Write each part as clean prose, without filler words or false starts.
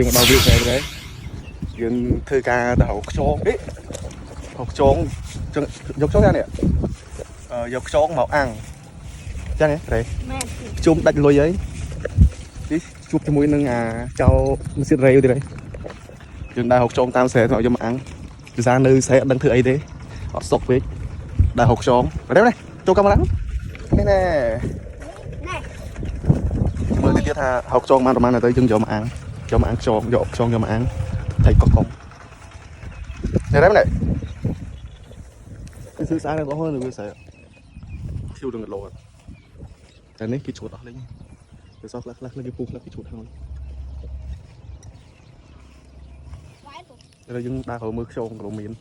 យើងដល់វាតែយើងធ្វើការទៅហៅខ្យងហៅខ្យងចឹងយកខ្យងយ៉ាងនេះយកខ្យងមកអាំងចឹងហ៎រ៉េជុំដាច់លុយហើយនេះជួបជាមួយនឹងចៅមិនសិតរ៉េទៀតហើយយើងដើរហៅខ្យងតាមស្រែទៅយកមកអាំងភាសានៅស្រែអត់ដឹងធ្វើអីទេអត់សុកពេកដើរហៅខ្យងរ៉េនេះចូលកាមេរ៉ានេះណែមើលទៀតថាហៅខ្យងបានប្រហែលទៅយើងយកមកអាំងខ្យងយកខ្យងយកមកអាំងថៃកកនេះរ៉េនេះគឺស្អាតណាស់បងប្អូនវាស្អាតឈូតនឹងលោតែនេះគេឈូតអស់លេងវាសោះខ្លះគេពុះខ្លះគេឈូតហើយហើយយើងដើរទៅមើលខ្យងក៏មាន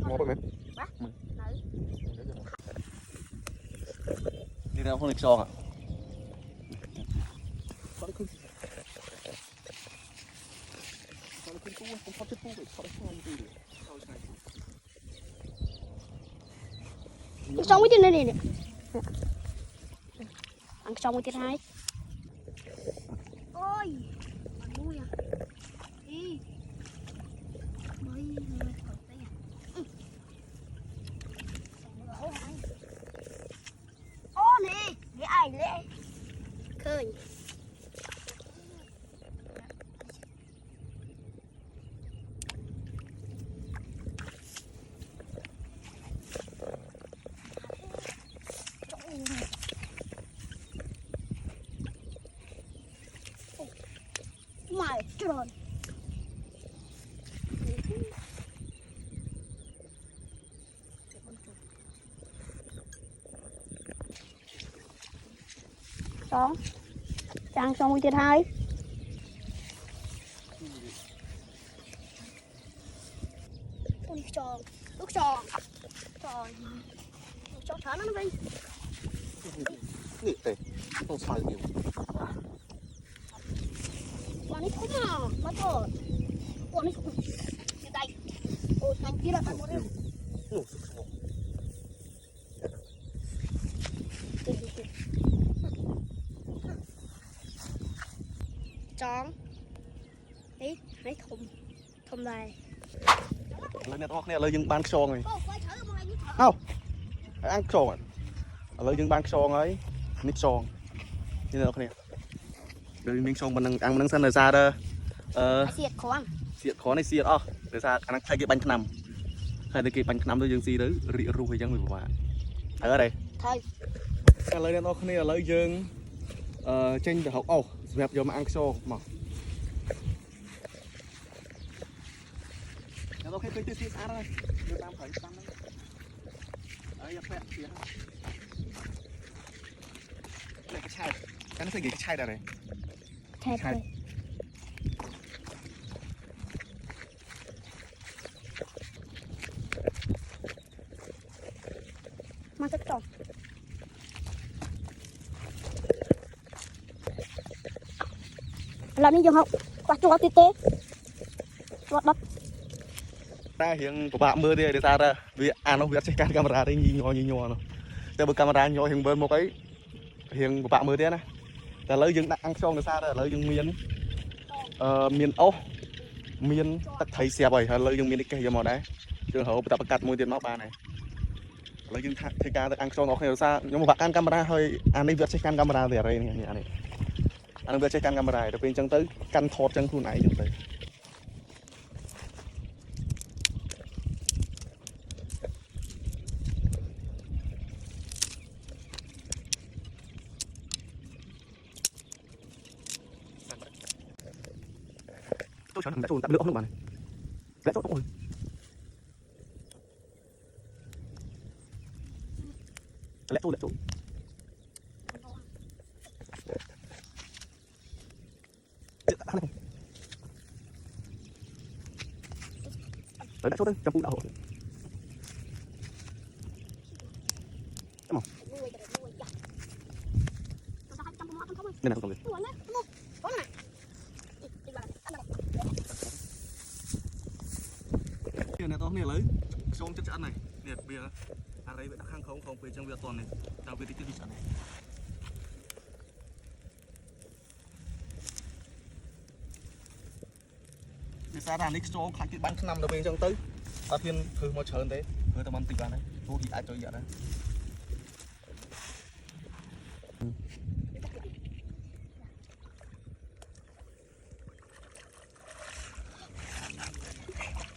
មកไปไหมนี่เราพวกนี้ชองอ่ะxong cái chân này nè ăn xong cái chân hai ôi vui à đi mấy ô nè cái ai nè khơi mày tròn đó trang xong cái hai ôi tròn nước tròn tròn tròn thở nó điนี่เตะต้องใส่เดียว Con ấy không mà thôi. Con ấy không. Như đây. Ôi anh kia là thằng một em. Tròn. Đấy, hãy thùng này. Lấy này to này lấy những bán xòn này. Không. Ăn xòn. Lấy những bán xòn ấy. Nít xòn. Như thế này. Đời mình xong mình ăn mình sân là ra đó xiết khó này xiết để ra ăn thay cái bánh nằm hay cái bánh nằm tôi dương gì đấy rỉ ru hay chẳng người mà ở đây thôi lấy nó này là lấy dương trên để học dẹp vô mà ăn xô mà nó khi tôi xiết ăn rồi tôi làm phải ăn đấy nhập vẹn xiết này cái chai cái nó phải cái chai đây này thay mà rất tròn làm như không quạt cho tê tê quạt đất ta hiện của bạn mưa đi để ta ra vì nó biết trên camera đây nhìn nhỏ nóแต่ camera nhỏ hiện bên một cái hiện của bạn mưa thế nàyแต่lấy dương đặt ăn xong người xa rồi lấy dương miên miên ố miên tắt thấy xe bầy hay lấy dương miên đi cây màu đấy trường hợp tập cắt môi tiền máu ba này lấy dương thay ca ăn xong nó không xa nhưng mà bạn ăn camera hơi anh đi vượt trên camera để đây này anh vượt trên camera để bên chân tới căn thọt chân khu này chân tới tôi chọn đã trộn tạm lưỡng không bạn này lẽ tốt rồi lẽ tôi tới đã chốt đây trong phụ đạo Come on. Đây này không còn gì. xuống chất ăn này liệt bia à đây bị đặt hàng không về trong việc toàn này tao về tích tích này thì sao ra nick số khai cái bán năm đầu bên trong tới ở thiên cứ một chờ thế người ta bán tịch vào đấy vô thì ai cho vậy đấy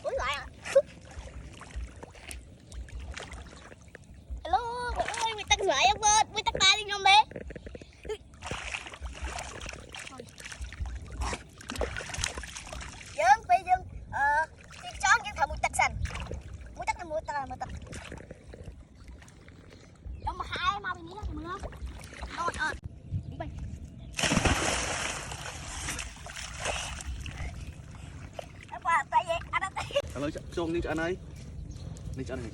Ủa lại à? Hello, mọi người, mình tắt rưỡi em ơi, mình tắt ta đi nhau bé. Dương, bây giờ thì chọn những thằng mũi tắt sẵn. Mũi tắt là mũi tắt. Trong mà hai mà mình nghĩ là mưa. Rồi, đi bay. Qua tay vậy, ăn tay. Hello xuống nick ăn ấy nick ăn này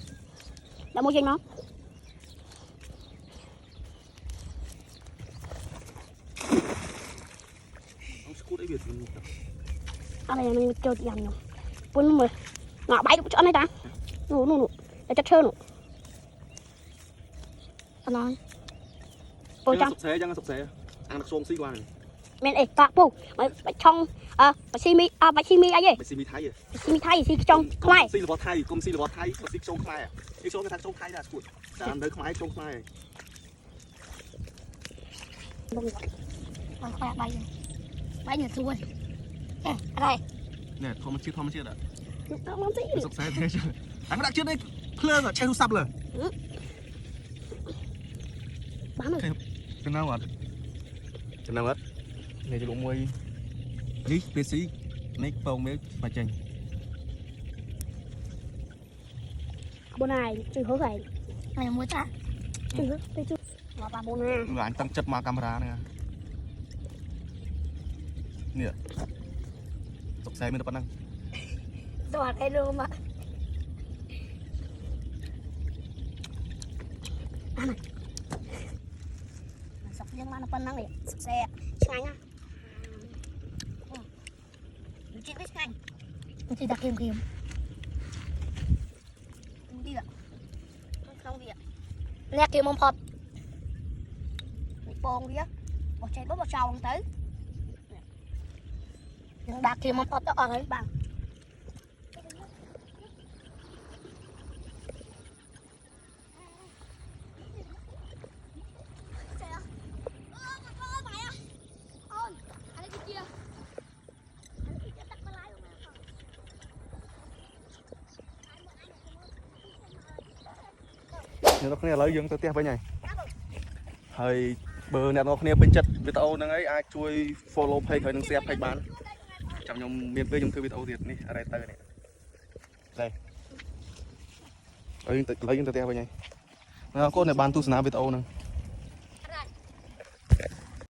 Đã mua gì nó? ông scooter ấy biệt mình Anh này mình kêu chị ăn nhỉ? Bốn mươi. Ngọ bay được chỗ này ta? Nụ. Để chất sơn nụ. Anh nói. Ôi chăng? sụp xe ăn được xôm xí qua này Mình ê tạ bù. Bạch trong bạch xì mi ai vậy? bạch xì mi thái vậy Bạch xì mi thay xì trong không ai. xì là bò thái công xì là bò thái có xì trong khai à xì trong cái thằng trong khai là sụt ăn đấy không ai trong khai Bông rồi. Khoai bay rồi. Bay nhiều xuôi. Ê, đây. nè thôi mà chưa đã Nó mong gì? sụp xe thế chứ anh có đặt trước đây plơ rồi che thu sập rồi Bán rồi. cái nào hết này cho cũng mua đi PC này phòng mấy mà chành Bữa này trừ hứa vậy. Này mua ta. Trừ hứa, đây chứ. Mà bà bữa nay. người anh tăng chất mà camera này nè sụp xe mới được bắt năng Rồi đây luôn mà. Ăn này. Sọc nhưng mà nó phân năng này, sọc xe, nhanh á. Chị biết nhanh. Chị đặt kiềm. Đi ạ. Không đi ạ. Nè kiềm mong phật. Bông đi á. Bỏ chạy bớt vào trào tới. Đặt kiềm mong phật đó ở đấy bằng. nếu nó không lấy dương tới tiếp với nhảy hơi bờ này nó không bên chất video năng ấy ai chui follow page hơi năng share page bán trong nhóm miền tây trong thư video thiệt này ở đây này đây lấy dương tới tiếp với nhảy cô này bán tu sna video năng